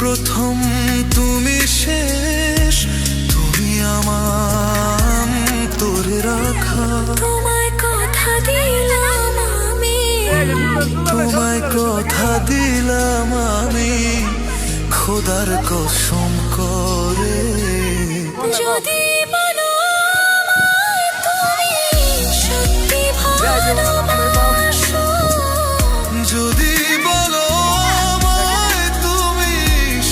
প্রথম তুমি শেষ, তুমি আমার তোরে রাখা। তোমায় কথা দিলাম আমি, তোমায় কথা দিলাম আমি, খোদার কসম করে। যদি বলো আমায় তুমি সত্যি ভালোবাসো, যদি বলো আমায় তুমি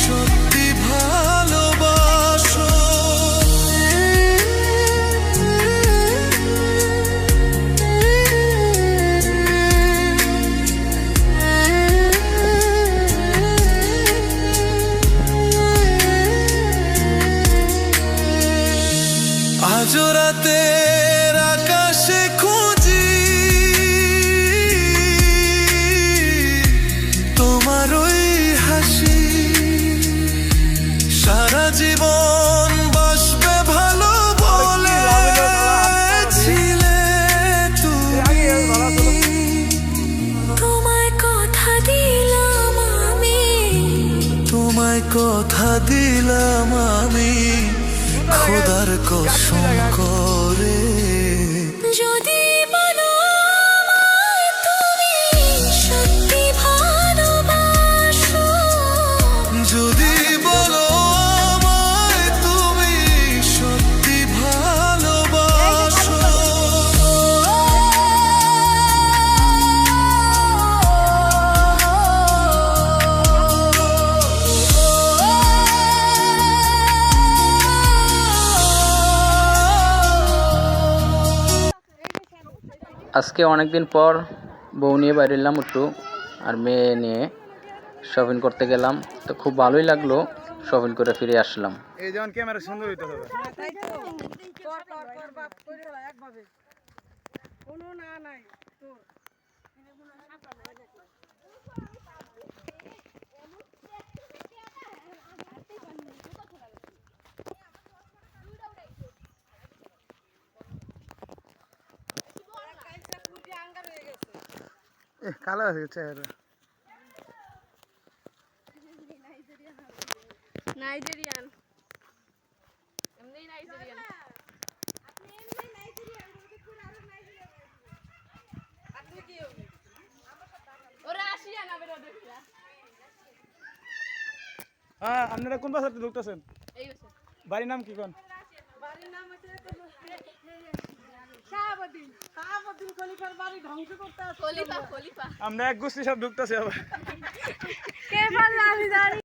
সত্যি ভালোবাসো। আজ রাতের আকাশে খুঁজি তোমার ওই হাসি, সারা জীবন বাসবে ভালো বলেছিলে তুমি। তোমায় কথা দিলাম আমি, তোমায় কথা দিলাম আমি, খোদার কসম করে। যদি বলো আমায় তুমি সত্যি ভালোবাসো, যদি বলো আমায় তুমি সত্যি ভালোবাসো। আজকে অনেক দিন পর বউ নিয়ে বাইরে এলাম একটু, আর মেয়ে নিয়ে শপিং করতে গেলাম। তো খুব ভালোই লাগলো, শপিং করে ফিরে আসলাম। এই যেমন ক্যামেরা সুন্দর হইতে হবে। কালো হয়ে গেছে নাইজেরিয়ান এমনি নাইজেরিয়ান ওরা আসিয়া না বেরো দেখিয়া হ্যাঁ। আপনারা কোন বাসাতে ঢুকতেছেন? এই হচ্ছে বাড়ির নাম কি কোন? বাড়ির নাম হচ্ছে শাহাবুদ্দিন খলিফার বাড়ি ধ্বংস করতে আছে। খলিফা আমরা এক গোষ্ঠী সব ঢুকতেছি আবার। কে পারলা আমি জানি